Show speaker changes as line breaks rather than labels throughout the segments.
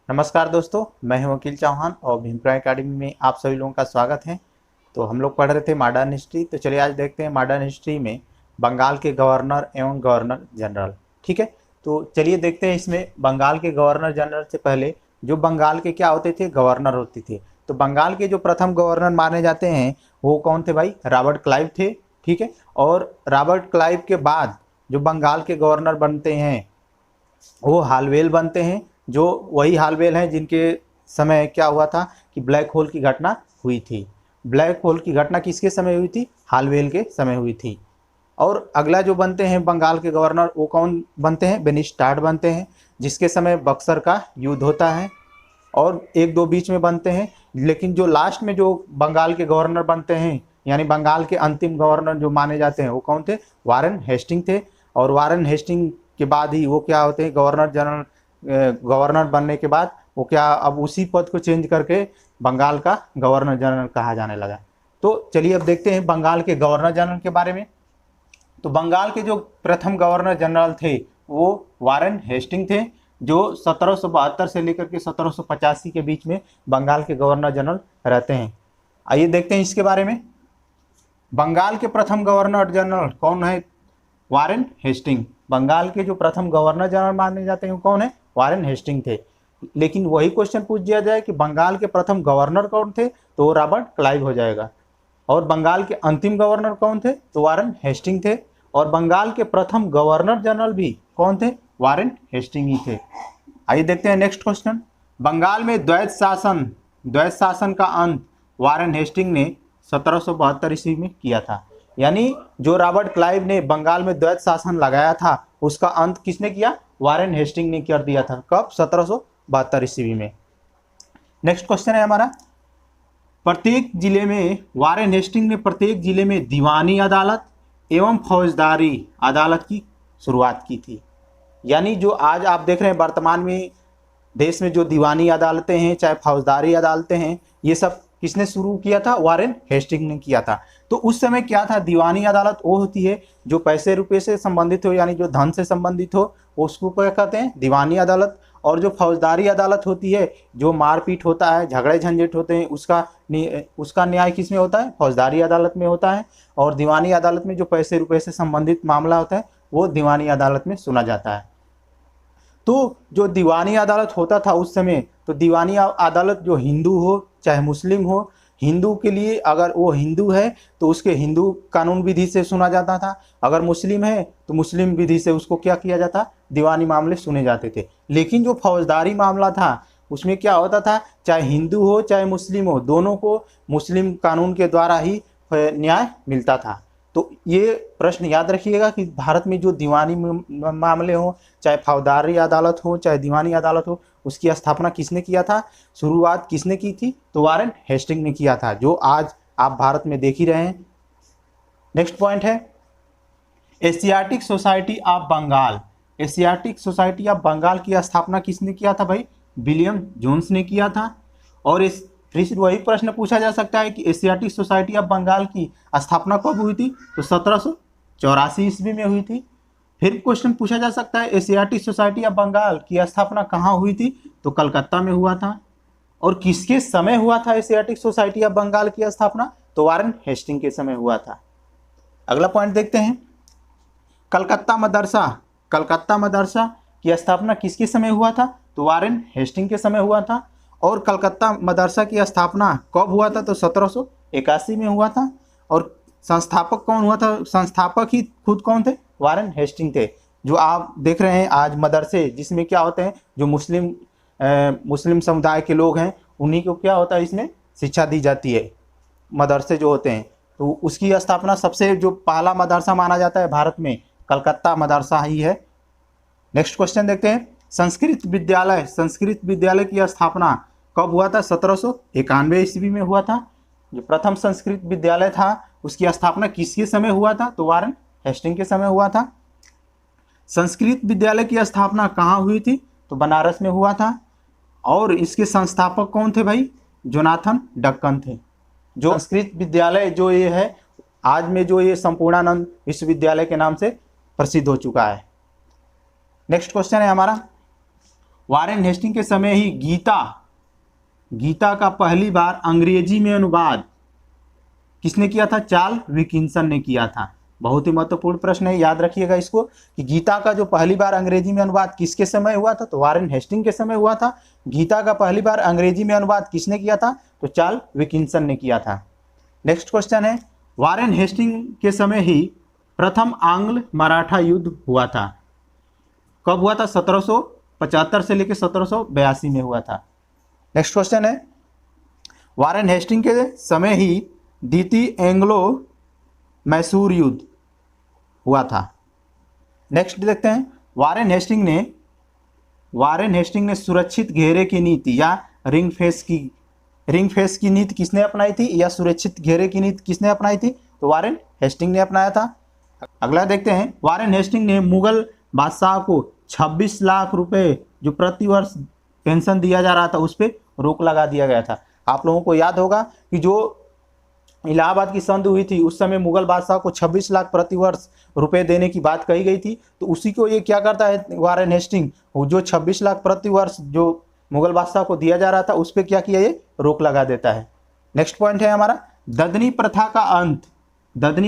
नमस्कार दोस्तों, मैं हूं वकील चौहान और भीमप्रा एकेडमी में आप सभी लोगों का स्वागत है। तो हम लोग पढ़ रहे थे मॉडर्न हिस्ट्री। तो चलिए आज देखते हैं मॉडर्न हिस्ट्री में बंगाल के गवर्नर एवं गवर्नर जनरल। ठीक है, तो चलिए देखते हैं इसमें बंगाल के गवर्नर जनरल से पहले जो बंगाल के क्या होते थे, गवर्नर होते थे। तो बंगाल के जो प्रथम गवर्नर माने जाते हैं वो कौन थे भाई? रॉबर्ट क्लाइव थे। ठीक है, और रॉबर्ट क्लाइव के बाद जो बंगाल के गवर्नर बनते हैं वो हालवेल बनते हैं। जो वही हालवेल हैं जिनके समय क्या हुआ था कि ब्लैक होल की घटना हुई थी। ब्लैक होल की घटना किसके समय हुई थी? हालवेल के समय हुई थी। और अगला जो बनते हैं बंगाल के गवर्नर वो कौन बनते हैं? बेनिस्टाड बनते हैं, जिसके समय बक्सर का युद्ध होता है। और एक दो बीच में बनते हैं, लेकिन जो लास्ट में जो बंगाल के गवर्नर बनते हैं यानी बंगाल के अंतिम गवर्नर जो माने जाते हैं वो कौन थे? वारेन हेस्टिंग थे। और वारेन हेस्टिंग के बाद ही वो क्या होते हैं? Governor general. गवर्नर बनने के बाद वो क्या अब उसी पद को चेंज करके बंगाल का गवर्नर जनरल कहा जाने लगा। तो चलिए अब देखते हैं बंगाल के गवर्नर जनरल के बारे में। तो बंगाल के जो प्रथम गवर्नर जनरल थे वो वारेन हेस्टिंग थे, जो 1772 से लेकर के 1785 के बीच में बंगाल के गवर्नर जनरल रहते हैं। आइए देखते हैं इसके बारे में। बंगाल के प्रथम गवर्नर जनरल कौन है? Warren Hasting. बंगाल के जो प्रथम गवर्नर जनरल माने जाते हैं वो कौन है? वारेन हेस्टिंग थे। लेकिन वही क्वेश्चन पूछ दिया जाए कि बंगाल के प्रथम गवर्नर कौन थे, तो वो रॉबर्ट क्लाइव हो जाएगा। और बंगाल के अंतिम गवर्नर कौन थे? तो वारेन हेस्टिंग थे। और बंगाल के प्रथम गवर्नर जनरल भी कौन थे? वारेन हेस्टिंग ही थे। आइए देखते हैं नेक्स्ट क्वेश्चन। बंगाल में द्वैत शासन का अंत वारेन हेस्टिंग ने 1772 ईस्वी में किया था। यानी जो रॉबर्ट क्लाइव ने बंगाल में द्वैत शासन लगाया था उसका अंत किसने किया? वारेन हेस्टिंग ने कर दिया था। कब? 1772 ईस्वी में। नेक्स्ट क्वेश्चन है हमारा, प्रत्येक जिले में वारेन हेस्टिंग ने प्रत्येक जिले में दीवानी अदालत एवं फौजदारी अदालत की शुरुआत की थी। यानी जो आज आप देख रहे हैं वर्तमान में देश में जो दीवानी अदालतें हैं चाहे फौजदारी अदालतें हैं, ये सब किसने शुरू किया था? वारेन हेस्टिंग ने किया था। तो उस समय क्या था? दीवानी अदालत वो होती है जो पैसे रुपए से संबंधित हो, यानी जो धन से संबंधित हो, उसको क्या कहते हैं? दीवानी अदालत। और जो फौजदारी अदालत होती है, जो मारपीट होता है, झगड़े झंझट होते हैं, उसका न्याय किस में होता है? फौजदारी अदालत में होता है। और दीवानी अदालत में जो पैसे रुपए से संबंधित मामला होता है वो दीवानी अदालत में सुना जाता है। तो जो दीवानी अदालत होता था उस समय, तो दीवानी अदालत जो हिंदू हो चाहे मुस्लिम हो, हिंदू के लिए अगर वो हिंदू है तो उसके हिंदू कानून विधि से सुना जाता था, अगर मुस्लिम है तो मुस्लिम विधि से उसको क्या किया जाता? दीवानी मामले सुने जाते थे। लेकिन जो फौजदारी मामला था उसमें क्या होता था? चाहे हिंदू हो चाहे मुस्लिम हो, दोनों को मुस्लिम कानून के द्वारा ही न्याय मिलता था। तो ये प्रश्न याद रखिएगा कि भारत में जो दीवानी मामले हो, चाहे फौजदारी अदालत हो चाहे दीवानी अदालत हो, उसकी स्थापना किसने किया था? शुरुआत किसने की थी? तो वारेन हेस्टिंग ने किया था, जो आज आप भारत में देख ही रहे हैं। नेक्स्ट पॉइंट है Asiatic Society of Bengal. Asiatic Society of Bengal की स्थापना किसने किया था भाई? विलियम जोन्स ने किया था। और इस फिर वही प्रश्न पूछा जा सकता है कि एशियाटिक सोसाइटी ऑफ बंगाल की स्थापना कब हुई थी? तो 1784 ईस्वी में हुई थी। फिर क्वेश्चन पूछा जा सकता है एशियाटिक सोसाइटी ऑफ बंगाल की स्थापना कहाँ हुई थी? तो कलकत्ता में हुआ था। और किसके समय हुआ था एशियाटिक सोसाइटी ऑफ बंगाल की स्थापना? तो वारेन हेस्टिंग के समय हुआ था। अगला पॉइंट देखते हैं, कलकत्ता मदरसा की स्थापना किसके समय हुआ था? तो वारेन हेस्टिंग के समय हुआ था। और कलकत्ता मदरसा की स्थापना कब हुआ था? तो 1781 में हुआ था। और संस्थापक कौन हुआ था? संस्थापक ही खुद कौन थे? वारेन हेस्टिंग थे। जो आप देख रहे हैं आज मदरसे जिसमें क्या होते हैं, जो मुस्लिम समुदाय के लोग हैं उन्हीं को क्या होता है, इसमें शिक्षा दी जाती है, मदरसे जो होते हैं। तो उसकी स्थापना सबसे जो पहला मदरसा माना जाता है भारत में, कलकत्ता मदरसा ही है। नेक्स्ट क्वेश्चन देखते हैं, संस्कृत विद्यालय की स्थापना कब हुआ था? 1791 ईस्वी में हुआ था। जो प्रथम संस्कृत विद्यालय था उसकी स्थापना किसके समय हुआ था? तो वारेन हेस्टिंग के समय हुआ था। संस्कृत विद्यालय की स्थापना कहाँ हुई थी? तो बनारस में हुआ था। और इसके संस्थापक कौन थे भाई? जोनाथन डक्कन थे। जो संस्कृत विद्यालय जो ये है आज में जो ये संपूर्णानंद विश्वविद्यालय के नाम से प्रसिद्ध हो चुका है। नेक्स्ट क्वेश्चन है हमारा, वारेन हेस्टिंग के समय ही गीता का पहली बार अंग्रेजी में अनुवाद किसने किया था? चार्ल्स विकिंसन ने किया था। बहुत ही महत्वपूर्ण प्रश्न है, याद रखिएगा इसको कि गीता का जो पहली बार अंग्रेजी में अनुवाद किसके समय हुआ था? तो वारेन हेस्टिंग के समय हुआ था। गीता का पहली बार अंग्रेजी में अनुवाद किसने किया था? तो चार्ल्स विकिंसन ने किया था। नेक्स्ट क्वेश्चन है, वारेन हेस्टिंग के समय ही प्रथम आंग्ल मराठा युद्ध हुआ था। कब हुआ था? 1775 से लेकर 1782 में हुआ था। नेक्स्ट क्वेश्चन है, वारेन हेस्टिंग के समय ही द्वितीय एंग्लो मैसूर युद्ध हुआ था। नेक्स्ट देखते हैं, वारेन हेस्टिंग ने सुरक्षित घेरे की नीति या रिंग फेस की नीति किसने अपनाई थी, या सुरक्षित घेरे की नीति किसने अपनाई थी? तो वारेन हेस्टिंग ने अपनाया था। अगला देखते हैं, वारेन हेस्टिंग ने मुगल बादशाह को 26 लाख रुपए जो प्रति वर्ष पेंशन दिया जा रहा था उस पर रोक लगा दिया गया था। आप लोगों को याद होगा कि जो इलाहाबाद की संधि हुई थी उस समय मुगल बादशाह को 26 लाख प्रति वर्ष रुपए देने की बात कही गई थी। तो उसी को ये क्या करता है वारेन हेस्टिंग, वो जो 26 लाख प्रति वर्ष जो मुगल बादशाह को दिया जा रहा था उस पर क्या किया, ये रोक लगा देता है। नेक्स्ट पॉइंट है हमारा, ददनी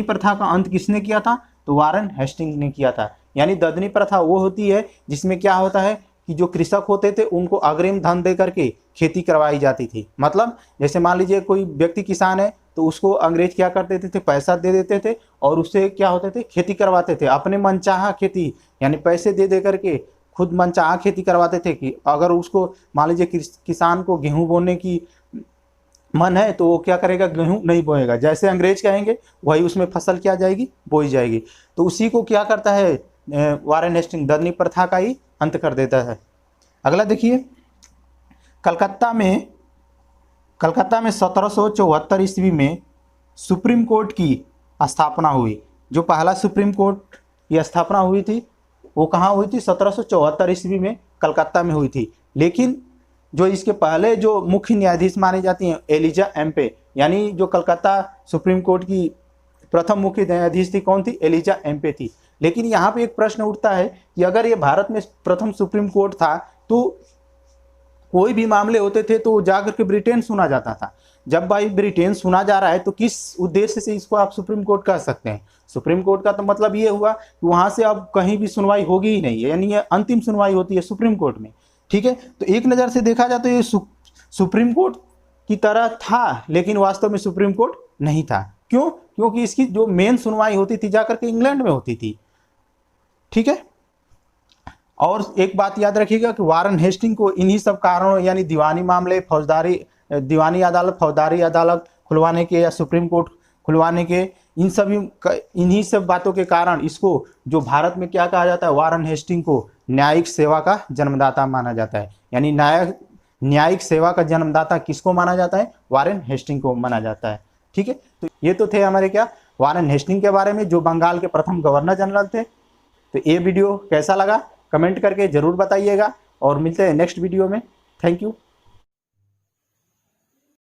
प्रथा का अंत किसने किया था? तो वारेन हेस्टिंग ने किया था। यानी ददनी प्रथा वो होती है जिसमें क्या होता है कि जो कृषक होते थे उनको अग्रिम धन दे करके खेती करवाई जाती थी। मतलब जैसे मान लीजिए कोई व्यक्ति किसान है तो उसको अंग्रेज क्या करते थे, पैसा दे देते थे और उससे क्या होते थे, खेती करवाते थे। अपने मनचाहा खेती यानी पैसे दे करके खुद मनचाहा खेती करवाते थे कि अगर उसको मान लीजिए किसान को गेहूं बोने की मन है तो वो क्या करेगा, गेहूं नहीं बोएगा, जैसे अंग्रेज कहेंगे वही उसमें फसल क्या जाएगी, बोई जाएगी। तो उसी को क्या करता है वारेन हेस्टिंग, ददनी प्रथा का ही अंत कर देता है। अगला देखिए, कलकत्ता में 1774 ईस्वी में सुप्रीम कोर्ट की स्थापना हुई। जो पहला सुप्रीम कोर्ट की स्थापना हुई थी वो कहाँ हुई थी? 1774 ईस्वी में कलकत्ता में हुई थी। लेकिन जो इसके पहले जो मुख्य न्यायाधीश मानी जाती हैं एलिजा एम्पे, यानी जो कलकत्ता सुप्रीम कोर्ट की प्रथम मुख्य न्यायाधीश थी, कौन थी? एलिजा एम्पे थी। लेकिन यहाँ पे एक प्रश्न उठता है कि अगर ये भारत में प्रथम सुप्रीम कोर्ट था तो कोई भी मामले होते थे तो जाकर के ब्रिटेन सुना जाता था। जब भाई ब्रिटेन सुना जा रहा है तो किस उद्देश्य से इसको आप सुप्रीम कोर्ट कह सकते हैं? सुप्रीम कोर्ट का तो मतलब ये हुआ कि वहां से अब कहीं भी सुनवाई होगी ही नहीं है, यानी ये अंतिम सुनवाई होती है सुप्रीम कोर्ट में। ठीक है, तो एक नज़र से देखा जाए तो ये सुप्रीम कोर्ट की तरह था, लेकिन वास्तव में सुप्रीम कोर्ट नहीं था। क्यों? क्योंकि इसकी जो मेन सुनवाई होती थी जाकर के इंग्लैंड में होती थी। ठीक है, और एक बात याद रखिएगा कि वारेन हेस्टिंग को इन्हीं सब कारणों यानी दीवानी मामले, दीवानी अदालत, फौजदारी अदालत खुलवाने के या सुप्रीम कोर्ट खुलवाने के, इन्हीं सब बातों के कारण इसको जो भारत में क्या कहा जाता है, वारेन हेस्टिंग को न्यायिक सेवा का जन्मदाता माना जाता है। यानी न्यायिक सेवा का जन्मदाता किसको माना जाता है? वारेन हेस्टिंग को माना जाता है। ठीक है, तो ये तो थे हमारे क्या वारेन हेस्टिंग के बारे में, जो बंगाल के प्रथम गवर्नर जनरल थे। तो ये वीडियो कैसा लगा कमेंट करके ज़रूर बताइएगा और मिलते हैं नेक्स्ट वीडियो में। Thank you.